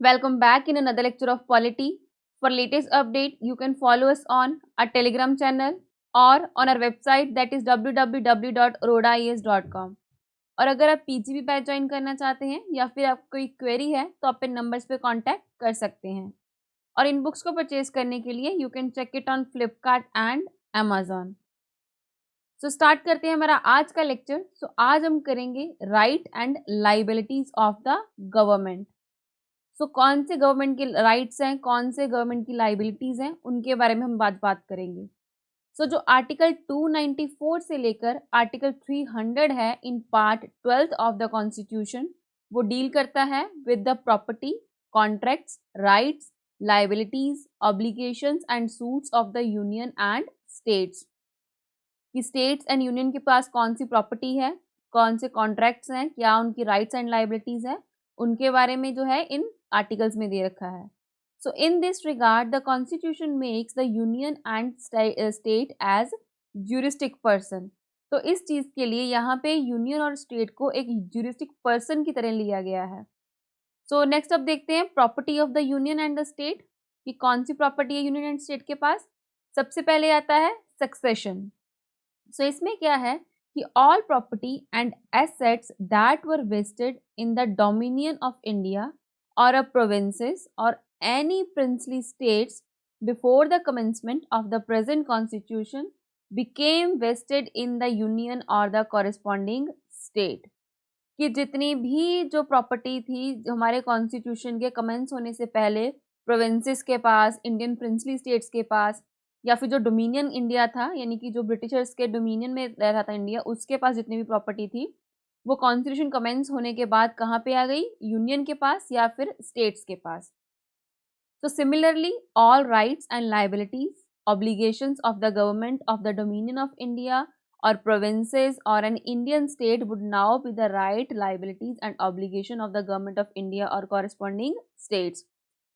Welcome back in another lecture of polity. For latest update, you can follow us on our Telegram channel or on our website that is www.rodaies.com. और अगर आप PGB batch join करना चाहते हैं या फिर आपको कोई क्वेरी है तो आप इन नंबर्स पे कांटेक्ट कर सकते हैं। और इन बुक्स को परचेज करने के लिए you can check it on Flipkart and Amazon. So start करते हैं हमारा आज का लेक्चर। आज हम करेंगे right and liabilities of the government. कौन से गवर्नमेंट के राइट्स हैं, कौन से गवर्नमेंट की लाइबिलिटीज हैं, उनके बारे में हम बात करेंगे। जो आर्टिकल 294 से लेकर आर्टिकल 300 है in part 12 of the constitution, वो डील करता है with the property, contracts, rights, liabilities, obligations and suits of the union and states. कि स्टेट्स एंड यूनियन के पास कौन सी प्रॉपर्टी है, कौन से कॉन्ट्रैक्ट्स हैं, क्या उनकी राइट्स एंड लाइबिलिटीज है, उनके बारे में जो है इन आर्टिकल्स में दे रखा है। So in this regard the constitution makes the union and state as juristic person. तो इस चीज के लिए यहाँ पे यूनियन और स्टेट को एक ज्यूरिस्टिक पर्सन की तरह लिया गया है। सो नेक्स्ट अब देखते हैं property of the union and the state, कि कौन सी प्रॉपर्टी है यूनियन एंड स्टेट के पास। सबसे पहले आता है सक्सेशन। सो इसमें क्या है कि all property and assets that were vested in the dominion of India or a provinces or any princely states before the commencement of the present constitution became vested in the union or the corresponding state। कि जितनी भी जो property थी जो हमारे constitution के commence होने से पहले प्रोविंसेस के पास, इंडियन प्रिंसली स्टेट्स के पास, या फिर जो डोमिनियन इंडिया था यानी कि जो ब्रिटिशर्स के डोमिनियन में रह रहा था इंडिया, उसके पास जितनी भी प्रॉपर्टी थी वो कॉन्स्टिट्यूशन कमेंस होने के बाद कहाँ पे आ गई, यूनियन के पास या फिर स्टेट्स के पास। तो similarly all rights and liabilities, obligations of the government of the dominion of India or provinces or an Indian state would now be the right, liabilities and obligation of the government of India or corresponding states।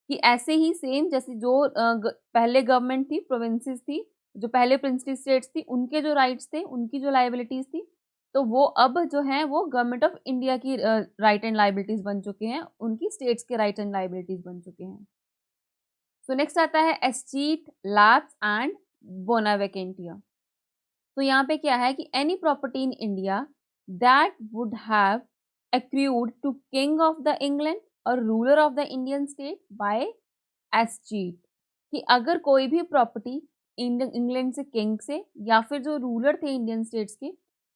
कि ऐसे ही same जैसे जो पहले government थी, provinces थी, जो पहले princely states थी, उनके जो राइट्स थे, उनकी जो लाइबिलिटीज थी, तो वो अब जो है वो गवर्नमेंट ऑफ इंडिया की राइट एंड लाइबिलिटीज बन चुके हैं, उनकी स्टेट्स के राइट एंड लाइबिलिटीज बन चुके हैं। सो नेक्स्ट आता है एस्टीट, लैप्स एंड बोना वैकेंटिया। तो यहाँ पे क्या है कि any property in India that would have accrued to king of the England और ruler of the Indian state by escheat. कि अगर कोई भी प्रॉपर्टी इंग्लैंड से, किंग से, या फिर जो रूलर थे इंडियन स्टेट्स के,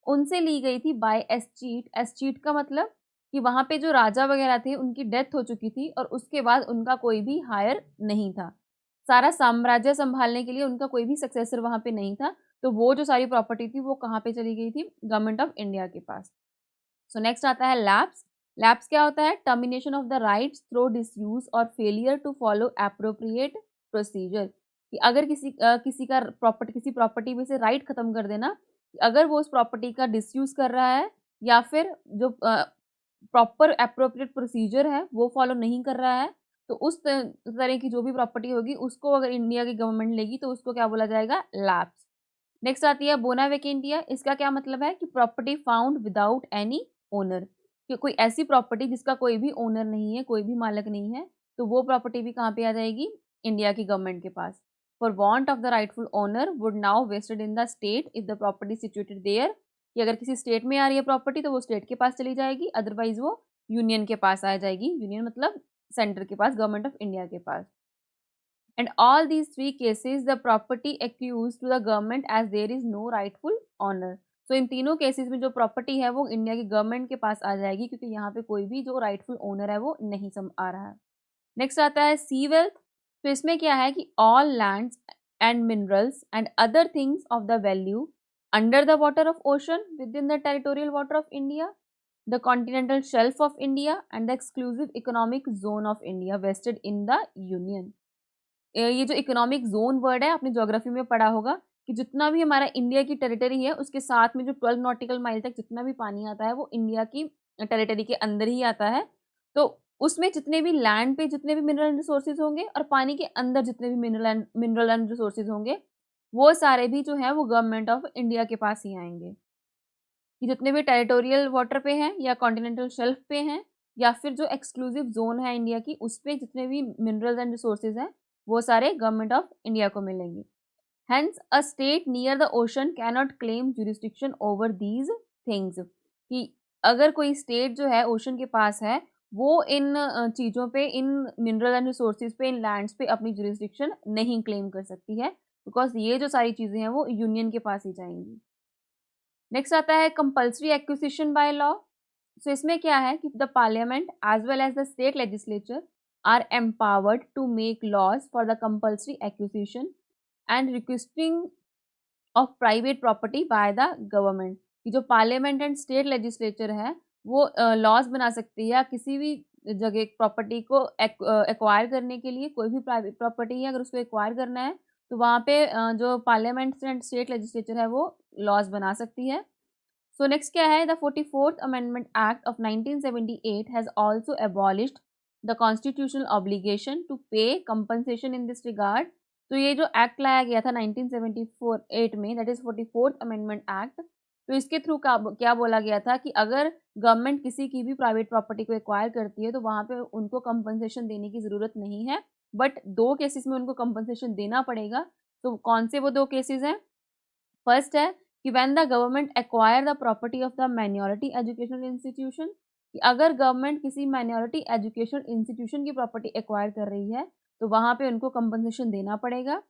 उनसे ली गई थी बाय एस्टीट। एस्टीट का मतलब कि वहां पे जो राजा वगैरह थे उनकी डेथ हो चुकी थी और उसके बाद उनका कोई भी हायर नहीं था, सारा साम्राज्य संभालने के लिए उनका कोई भी सक्सेसर वहां पे नहीं था, तो वो जो सारी प्रॉपर्टी थी वो कहाँ पे चली गई थी, गवर्नमेंट ऑफ इंडिया के पास। सो नेक्स्ट आता है लैप्स। लैप्स क्या होता है, termination of the rights through disuse और failure to follow appropriate procedure. कि अगर किसी प्रॉपर्टी में से राइट खत्म कर देना, अगर वो उस प्रॉपर्टी का डिसयूज कर रहा है या फिर जो प्रॉपर एप्रोप्रिएट प्रोसीजर है वो फॉलो नहीं कर रहा है, तो उस तरह की जो भी प्रॉपर्टी होगी उसको अगर इंडिया की गवर्नमेंट लेगी तो उसको क्या बोला जाएगा, लैप्स। नेक्स्ट आती है बोना वैकेंटिया। इसका क्या मतलब है कि property found without any owner, कि कोई ऐसी प्रॉपर्टी जिसका कोई भी ओनर नहीं है, कोई भी मालिक नहीं है, तो वो प्रॉपर्टी भी कहाँ पे आ जाएगी, इंडिया की गवर्नमेंट के पास। For want of the rightful owner would now vested in the state if the property situated there. कि अगर किसी स्टेट में आ रही है प्रॉपर्टी तो वो स्टेट के पास चली जाएगी, अदरवाइज वो यूनियन के पास आ जाएगी। यूनियन मतलब सेंटर के पास, गवर्नमेंट ऑफ इंडिया के पास। And all these three cases the property accrues to the government as there is no rightful owner। तो इन तीनों केसेस में जो प्रॉपर्टी है वो इंडिया की गवर्नमेंट के पास आ जाएगी, क्योंकि यहाँ पे कोई भी जो राइटफुल ओनर है वो नहीं आ रहा है। नेक्स्ट आता है सी वेल्थ। तो इसमें क्या है कि all lands and minerals and other things of the value under the water of ocean within the territorial water of India, the continental shelf of India and the exclusive economic zone of India vested in the union. ये जो economic zone word है आपने geography में पढ़ा होगा कि जितना भी हमारा इंडिया की टेरिटरी है उसके साथ में जो 12 नॉटिकल माइल तक जितना भी पानी आता है वो इंडिया की टेरिटरी के अंदर ही आता है। तो उसमें जितने भी लैंड पे जितने भी मिनरल रिसोर्सेज होंगे और पानी के अंदर जितने भी मिनरल एंड रिसोर्सेज होंगे वो सारे भी जो है वो गवर्नमेंट ऑफ इंडिया के पास ही आएंगे। कि जितने भी टेरिटोरियल वाटर पे हैं या कॉन्टिनेंटल शेल्फ पे हैं या फिर जो एक्सक्लूसिव जोन है इंडिया की, उस पे जितने भी मिनरल्स एंड रिसोर्सेज हैं वो सारे गवर्नमेंट ऑफ इंडिया को मिलेंगे। Hence, a state near the ocean cannot claim jurisdiction over these things। कि अगर कोई स्टेट जो है ओशन के पास है, वो इन चीज़ों पे, इन मिनरल एंड रिसोर्सेज पे, इन लैंड्स पे अपनी जुरिस्डिक्शन नहीं क्लेम कर सकती है, बिकॉज ये जो सारी चीज़ें हैं वो यूनियन के पास ही जाएंगी। नेक्स्ट आता है compulsory acquisition by law. So इसमें क्या है कि the parliament as well as the state legislature are empowered to make laws for the compulsory acquisition and requesting of private property by the government. कि जो parliament and state legislature है वो laws बना सकती है किसी भी जगह प्रॉपर्टी को एक्वायर करने के लिए। कोई भी प्राइवेट प्रॉपर्टी है अगर उसको एक्वायर करना है तो वहाँ पे जो पार्लियामेंट एंड स्टेट लेजिस्लेचर है वो लॉज बना सकती है। सो नेक्स्ट क्या है, the 44th amendment act of 1978 has also abolished the constitutional obligation to pay compensation in this regard. तो ये जो एक्ट लाया गया था 1978 में, that is 44th amendment act, तो इसके थ्रू क्या बोला गया था कि अगर गवर्नमेंट किसी की भी प्राइवेट प्रॉपर्टी को एक्वायर करती है तो वहाँ पे उनको कंपनसेशन देने की ज़रूरत नहीं है, बट दो केसेस में उनको कंपनसेशन देना पड़ेगा। तो कौन से वो दो केसेस हैं? फर्स्ट है कि when the government acquire the property of the minority educational institution, कि अगर गवर्नमेंट किसी माइनॉरिटी एजुकेशनल इंस्टीट्यूशन की प्रॉपर्टी एक्वायर कर रही है तो वहाँ पे उनको कंपनसेशन देना पड़ेगा।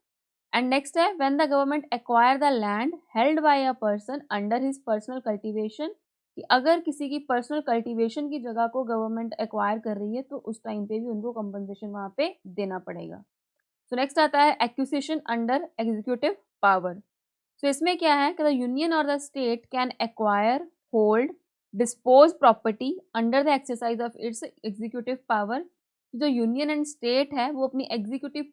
एंड नेक्स्ट है when the government acquire the land held by a person under his personal cultivation, कि अगर किसी की पर्सनल कल्टीवेशन की जगह को गवर्नमेंट एक्वायर कर रही है तो उस टाइम पे भी उनको कंपनसेशन वहाँ पे देना पड़ेगा। सो नेक्स्ट आता है एक्विजिशन अंडर एग्जीक्यूटिव पावर। सो इसमें क्या है कि द यूनियन और the state can acquire, hold, dispose property under the exercise of its executive power. जो यूनियन एंड स्टेट है वो अपनी एग्जीक्यूटिव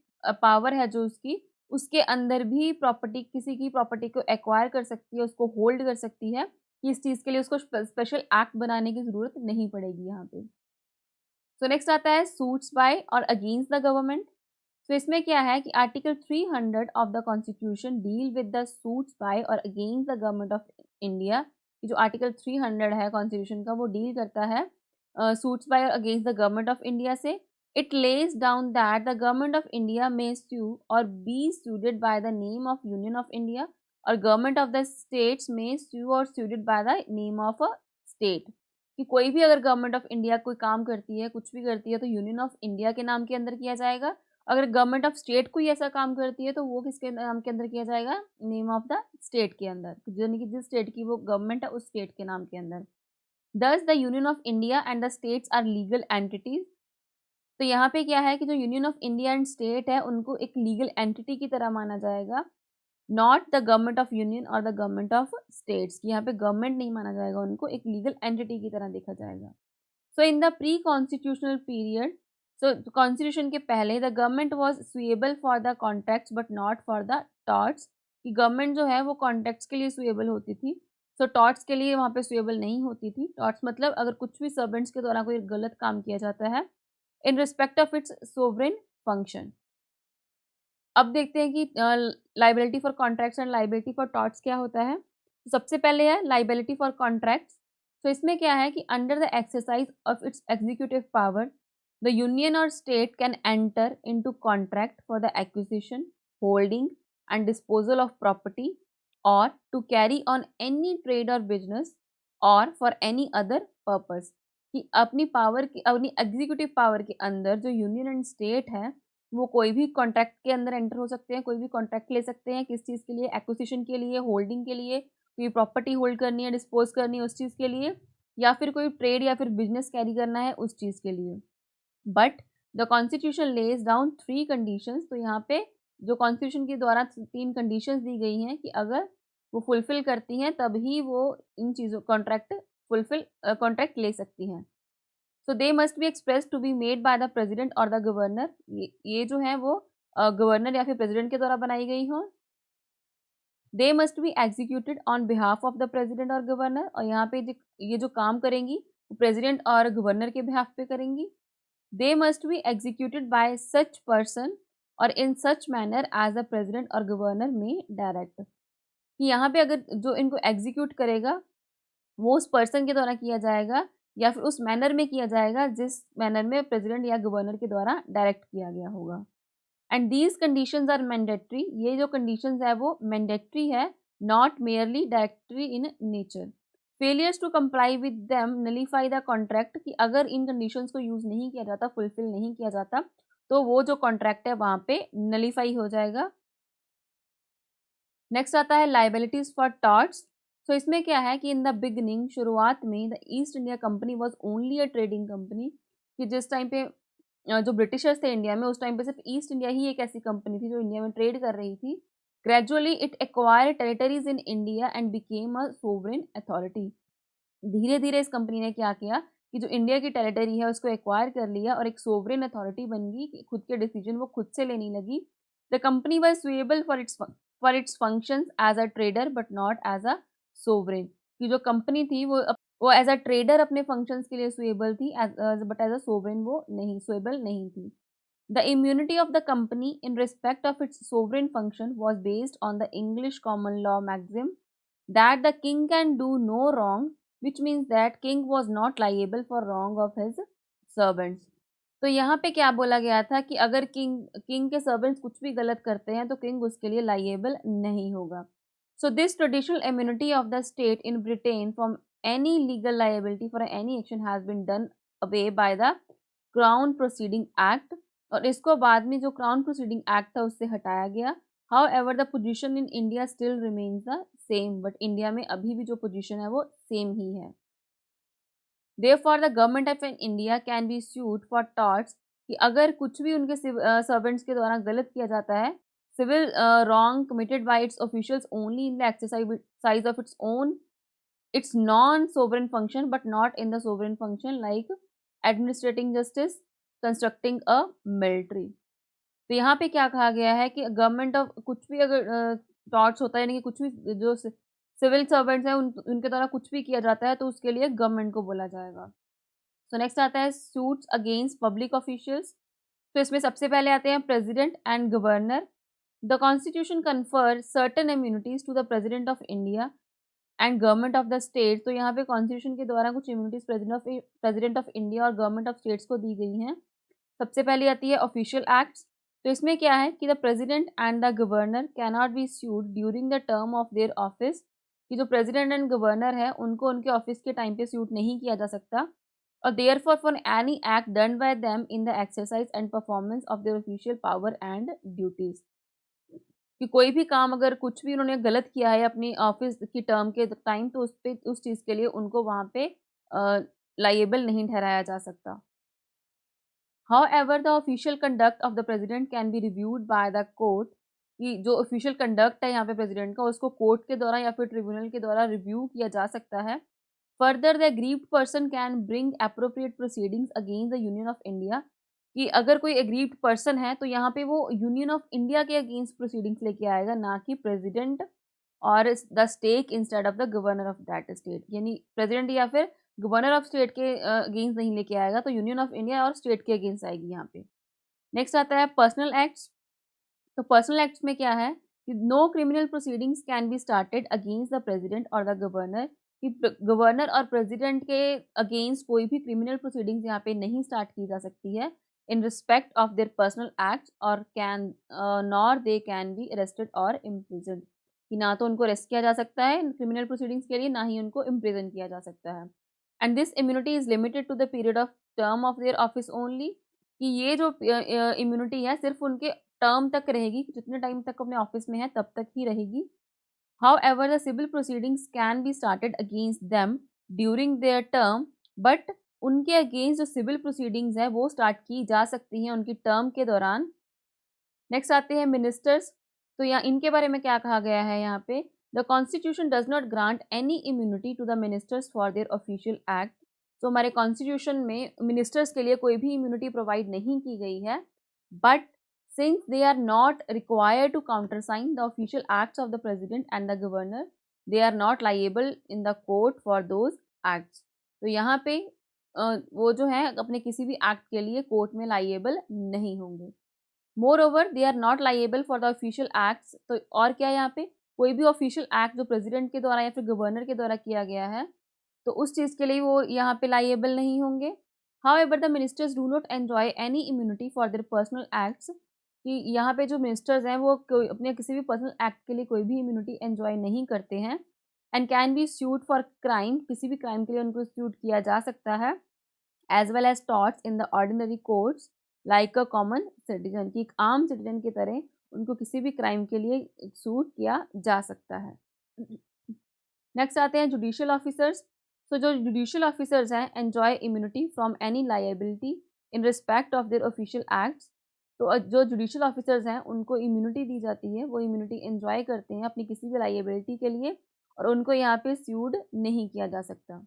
पावर है जो उसकी, उसके अंदर भी प्रॉपर्टी, किसी की प्रॉपर्टी को एक्वायर कर सकती है, उसको होल्ड कर सकती है, कि इस चीज़ के लिए उसको स्पेशल एक्ट बनाने की ज़रूरत नहीं पड़ेगी यहाँ पे। सो नेक्स्ट आता है सूट्स बाय और अगेंस्ट द गवर्नमेंट। तो इसमें क्या है कि article 300 of the constitution deal with the suits by और against the government of India. जो आर्टिकल 300 है कॉन्स्टिट्यूशन का वो डील करता है सूट्स बाय और against the government of India से। It lays down that the government of India may sue और be sued by the name of union of India, और गवर्नमेंट ऑफ द स्टेट्स में sue और sued by the name of a state. कि कोई भी अगर government of India कोई काम करती है, कुछ भी करती है, तो यूनियन ऑफ इंडिया के नाम के अंदर किया जाएगा। अगर गवर्नमेंट ऑफ स्टेट कोई ऐसा काम करती है तो वो किसके नाम के अंदर किया जाएगा? नेम ऑफ द स्टेट के अंदर, यानी कि जिस स्टेट की वो गवर्नमेंट है उस स्टेट के नाम के अंदर। Thus the union of India and the states are legal entities. तो यहाँ पे क्या है कि जो union of India and state है उनको एक लीगल एंटिटी की तरह माना जाएगा, not the government of union और द गवर्नमेंट ऑफ स्टेट्स। की यहाँ पे गवर्नमेंट नहीं माना जाएगा, उनको एक लीगल एंटिटी की तरह देखा जाएगा। So in the pre constitutional period, so constitution के पहले the government was suable for the contracts but not for the torts. कि गवर्नमेंट जो है वो कॉन्ट्रैक्ट्स के लिए सुएबल होती थी, सो टॉर्ट्स के लिए वहाँ पे सुएबल नहीं होती थी। टॉर्ट्स मतलब अगर कुछ भी सर्वेंट्स के द्वारा कोई गलत काम किया जाता है in respect of its sovereign function. अब देखते हैं कि liability for contracts and liability for torts क्या होता है। तो सबसे पहले है लाइबिलिटी फॉर कॉन्ट्रैक्ट्स। तो इसमें क्या है कि under the exercise of its executive power the union और state can enter into contract for the acquisition, holding and disposal of property और to carry on any trade और बिजनेस और for any other purpose. कि अपनी power की, अपनी executive power के अंदर जो यूनियन एंड स्टेट है वो कोई भी कॉन्ट्रैक्ट के अंदर एंटर हो सकते हैं, कोई भी कॉन्ट्रैक्ट ले सकते हैं। किस चीज़ के लिए? एक्विजिशन के लिए, होल्डिंग के लिए, कोई प्रॉपर्टी होल्ड करनी है, डिस्पोज करनी है उस चीज़ के लिए, या फिर कोई ट्रेड या फिर बिजनेस कैरी करना है उस चीज़ के लिए। But the constitution lays down 3 conditions. तो यहाँ पे जो कॉन्स्टिट्यूशन के द्वारा 3 कंडीशंस दी गई हैं कि अगर वो फुलफिल करती हैं तभी वो इन चीज़ों कॉन्ट्रैक्ट ले सकती हैं। So they must be express to be made by the president और द गवर्नर। ये जो है वो गवर्नर या फिर प्रेसिडेंट के द्वारा बनाई गई हो। दे must be executed on behalf of the president और गवर्नर, और यहाँ पे ये जो काम करेंगी वो प्रेसिडेंट और गवर्नर के बिहाफ पे करेंगी। They must be executed by such person और in such manner as the president और गवर्नर में डायरेक्ट। कि यहाँ पे अगर जो इनको एग्जीक्यूट करेगा वो उस पर्सन के द्वारा किया जाएगा या फिर उस मैनर में किया जाएगा जिस मैनर में प्रेसिडेंट या गवर्नर के द्वारा डायरेक्ट किया गया होगा। And these conditions are mandatory, ये जो कंडीशंस है वो मैंडेटरी है, not merely directory in nature. Failures to comply with them nullify the contract, कि अगर इन कंडीशंस को यूज नहीं किया जाता, फुलफिल नहीं किया जाता, तो वो जो कॉन्ट्रैक्ट है वहां पे नलीफाई हो जाएगा। नेक्स्ट आता है लाइबिलिटीज फॉर टॉर्ट्स। तो इसमें क्या है कि इन द बिगनिंग, शुरुआत में, the east India company was only a trading company, कि जिस टाइम पे जो ब्रिटिशर्स थे इंडिया में, उस टाइम पे सिर्फ ईस्ट इंडिया ही एक ऐसी कंपनी थी जो इंडिया में ट्रेड कर रही थी। Gradually it acquire territories in India and became a sovereign authority. धीरे धीरे इस कंपनी ने क्या किया कि जो इंडिया की टेरिटरी है उसको एक्वायर कर लिया और एक सोवरेन अथॉरिटी बन गई कि खुद के डिसीजन वो खुद से लेने लगी। The company was suable for its functions as a trader but not as a sovereign, कि जो कंपनी थी वो एज अ ट्रेडर अपने फंक्शंस के लिए सुएबल थी, बट एज अ सोवरेन वो नहीं सुएबल नहीं थी। The immunity of the company in respect of its sovereign function was based on the English common law maxim that the king can do no wrong, which means that king was not liable for wrong of his servants. तो यहाँ पे क्या बोला गया था कि अगर king के सर्वेंट्स कुछ भी गलत करते हैं तो किंग उसके लिए लाइएबल नहीं होगा। So this traditional immunity of the state in Britain from any legal liability for any action has been done away by the crown proceeding act, और इसको बाद में जो क्राउन प्रोसीडिंग एक्ट था उससे हटाया गया। How ever the position in India still remains the same, but India में अभी भी जो पोजिशन है वो सेम ही है। Therefore, the government of India can be sued for torts, कि अगर कुछ भी उनके सर्वेंट्स के द्वारा गलत किया जाता है, civil wrong committed by its officials only in the exercise of its own its non-sovereign function but not in the sovereign function like administrating justice, constructing a military। तो यहाँ पे क्या कहा गया है कि गवर्नमेंट ऑफ कुछ भी अगर टॉर्च होता है, यानी कि कुछ भी जो सिविल सर्वेंट्स हैं उनके द्वारा कुछ भी किया जाता है तो उसके लिए गवर्नमेंट को बोला जाएगा। सो नेक्स्ट आता है सूट्स अगेंस्ट पब्लिक ऑफिशियल्स। तो इसमें सबसे पहले आते हैं president and governor. The constitution confer certain immunities to the president of India and government of the state. तो यहाँ पे कॉन्स्टिट्यूशन के द्वारा कुछ इम्यूनिटीज प्रेसिडेंट ऑफ इंडिया और गवर्नमेंट ऑफ स्टेट्स को दी गई हैं। सबसे पहले आती है ऑफिशियल एक्ट्स। तो इसमें क्या है कि the president and the governor can not be sued during the term of their office, कि जो प्रेसिडेंट एंड गवर्नर है उनको उनके ऑफिस के टाइम पे सूट नहीं किया जा सकता। और there for any act done by them in the exercise and performance of their official power and duties, कि कोई भी काम अगर कुछ भी उन्होंने गलत किया है अपनी ऑफिस की टर्म के टाइम तो उस चीज़ के लिए उनको वहाँ पे लाइएबल नहीं ठहराया जा सकता। However, the official conduct of the president can be reviewed by the court, कि जो ऑफिशियल कंडक्ट है यहाँ पे प्रेसिडेंट का उसको कोर्ट के द्वारा या फिर ट्रिब्यूनल के द्वारा रिव्यू किया जा सकता है। Further the aggrieved person can bring appropriate proceedings against the union of India, कि अगर कोई एग्रीव्ड पर्सन है तो यहाँ पे वो यूनियन ऑफ इंडिया के अगेंस्ट प्रोसीडिंग्स लेके आएगा, ना कि प्रेसिडेंट और the state instead of the governor of that state, यानी प्रेसिडेंट या फिर गवर्नर ऑफ स्टेट के अगेंस्ट नहीं लेके आएगा, तो यूनियन ऑफ इंडिया और स्टेट के अगेंस्ट आएगी यहाँ पे। नेक्स्ट आता है पर्सनल एक्ट्स। तो पर्सनल एक्ट्स में क्या है कि no criminal proceedings can be started against the president और द गवर्नर, कि गवर्नर और प्रेसिडेंट के अगेंस्ट कोई भी क्रिमिनल प्रोसीडिंग्स यहाँ पे नहीं स्टार्ट की जा सकती है in respect of their personal acts, और can nor they can be arrested और इम्प्रिजन्ड, कि ना तो उनको अरेस्ट किया जा सकता है क्रिमिनल प्रोसीडिंग्स के लिए, ना ही उनको इम्प्रिजन किया जा सकता है। And this immunity is limited to the period of term of their office only, कि ये जो इम्यूनिटी है सिर्फ उनके टर्म तक रहेगी, जितने टाइम तक अपने ऑफिस में है तब तक ही रहेगी। However the civil proceedings can be started against them during their term, but उनके अगेंस्ट जो सिविल प्रोसीडिंग्स है वो स्टार्ट की जा सकती हैं उनकी टर्म के दौरान। नेक्स्ट आते हैं मिनिस्टर्स। तो यहाँ इनके बारे में क्या कहा गया है यहाँ पे, the constitution does not grant any immunity to the ministers for their official act. तो हमारे कॉन्स्टिट्यूशन में मिनिस्टर्स के लिए कोई भी इम्यूनिटी प्रोवाइड नहीं की गई है, but since they are not required to countersign the official acts of the president and the governor, they are not liable in the court for those acts. तो यहाँ पे वो जो है अपने किसी भी एक्ट के लिए कोर्ट में लाइएबल नहीं होंगे। Moreover they are not liable for the official acts. तो और क्या यहाँ पे कोई भी ऑफिशियल एक्ट जो प्रेसिडेंट के द्वारा या फिर गवर्नर के द्वारा किया गया है तो उस चीज़ के लिए वो यहाँ पे लाइएबल नहीं होंगे। However the ministers do not enjoy any immunity for their personal acts, कि यहाँ पे जो मिनिस्टर्स हैं वो कोई अपने किसी भी पर्सनल एक्ट के लिए कोई भी इम्यूनिटी एन्जॉय नहीं करते हैं। And can be sued for crime, किसी भी क्राइम के लिए उनको स्यूड किया जा सकता है। As well as torts in the ordinary courts like a common citizen, की एक आम सिटीजन की तरह उनको किसी भी क्राइम के लिए सूट किया जा सकता है। नेक्स्ट आते हैं जुडिशियल ऑफिसर्स। तो जो जुडिशियल ऑफिसर्स हैं enjoy immunity from any liability in respect of their official acts. तो जो जुडिशियल ऑफिसर्स हैं उनको इम्यूनिटी दी जाती है, वो इम्यूनिटी एंजॉय करते हैं अपनी किसी भी लायबिलिटी के लिए, और उनको यहाँ पे स्यूड नहीं किया जा सकता।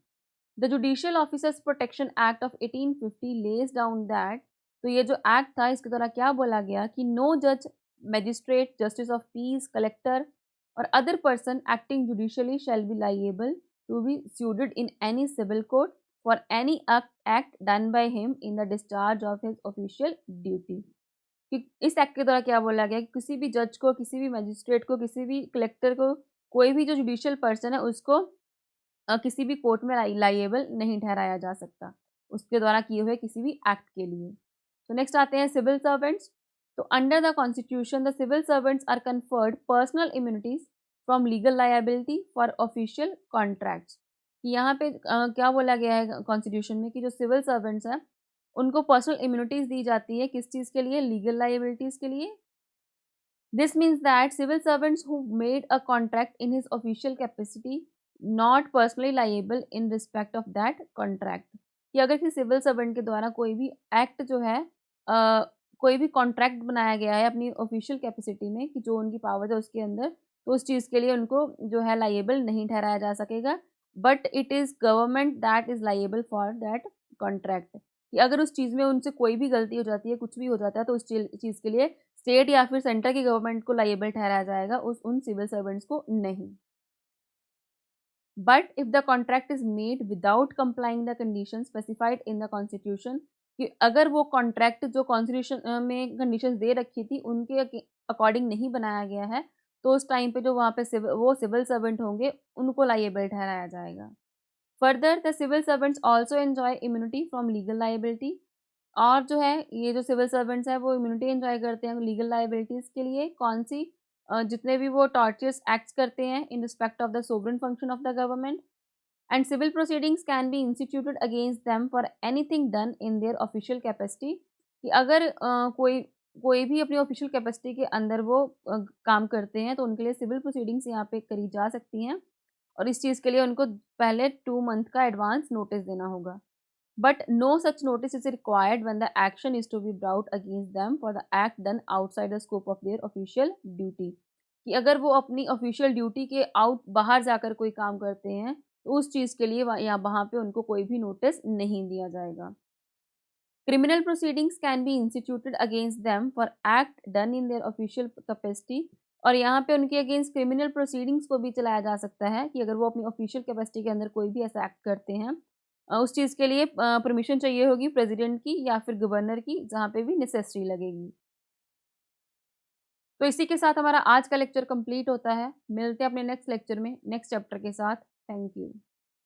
The judicial officers protection act of 1850 Lay's down that, तो ये जो एक्ट था इसके द्वारा क्या बोला गया कि नो जज, magistrate, justice of peace, collector और other person acting judicially shall be liable to be sued in any civil court for any act done by him in the discharge of his official duty। कि इस act के द्वारा क्या बोला गया कि किसी भी जज को, किसी भी मजिस्ट्रेट को, किसी भी कलेक्टर को, कोई भी जो जुडिशियल पर्सन है उसको किसी भी कोर्ट में लाइएबल नहीं ठहराया जा सकता उसके द्वारा किए हुए किसी भी एक्ट के लिए। तो नेक्स्ट आते हैं सिविल सर्वेंट्स। तो under the constitution the civil servants are conferred personal immunities from legal liability for official contracts. यहाँ पे क्या बोला गया है कॉन्स्टिट्यूशन में कि जो सिविल सर्वेंट्स हैं उनको पर्सनल इम्यूनिटीज दी जाती है, किस चीज़ के लिए? लीगल लायबिलिटीज के लिए। This means that civil servants who made a contract in his official capacity not personally liable in respect of that contract. कि अगर किसी सिविल सर्वेंट के द्वारा कोई भी एक्ट जो है कोई भी कॉन्ट्रैक्ट बनाया गया है अपनी ऑफिशियल कैपेसिटी में कि जो उनकी पावर है उसके अंदर, तो उस चीज़ के लिए उनको जो है लाइएबल नहीं ठहराया जा सकेगा। But it is government that is liable for that contract. कि अगर उस चीज़ में उनसे कोई भी गलती हो जाती है, कुछ भी हो जाता है, तो उस चीज़ के लिए स्टेट या फिर सेंटर की गवर्नमेंट को लाइएबल ठहराया जाएगा, उन सिविल सर्वेंट्स को नहीं। But if the contract is made without complying the condition specified in the constitution, कि अगर वो कॉन्ट्रैक्ट जो कॉन्स्टिट्यूशन में कंडीशंस दे रखी थी उनके अकॉर्डिंग नहीं बनाया गया है, तो उस टाइम पे जो वहाँ पे वो सिविल सर्वेंट होंगे उनको लाइएबल ठहराया जाएगा। Further the civil servants also enjoy immunity from legal liability. और जो है ये जो सिविल सर्वेंट्स हैं वो इम्यूनिटी एंजॉय करते हैं लीगल लाइबिलिटीज़ के लिए। कौन सी? जितने भी वो टॉर्चर्स एक्ट्स करते हैं in respect of the sovereign function of the government. And civil proceedings can be instituted against them for anything done in their official capacity. कि अगर कोई भी अपनी ऑफिशियल कैपेसिटी के अंदर वो काम करते हैं तो उनके लिए सिविल प्रोसीडिंग्स यहाँ पे करी जा सकती हैं, और इस चीज़ के लिए उनको पहले 2 मंथ का एडवांस नोटिस देना होगा। But no such notice is required when the action is to be brought against them for the act done outside the scope of their official duty। कि अगर वो अपनी ऑफिशियल ड्यूटी के बाहर जाकर कोई काम करते हैं तो उस चीज़ के लिए वहाँ पे उनको कोई भी नोटिस नहीं दिया जाएगा। Criminal proceedings can be instituted against them for act done in their official capacity. और यहाँ पे उनके अगेंस्ट क्रिमिनल प्रोसीडिंग्स को भी चलाया जा सकता है कि अगर वो अपनी ऑफिशियल कैपेसिटी के अंदर कोई भी ऐसा एक्ट करते हैं। उस चीज़ के लिए परमिशन चाहिए होगी प्रेसिडेंट की या फिर गवर्नर की, जहाँ पे भी नेसेसरी लगेगी। तो इसी के साथ हमारा आज का लेक्चर कंप्लीट होता है। मिलते हैं अपने नेक्स्ट लेक्चर में नेक्स्ट चैप्टर के साथ। Thank you.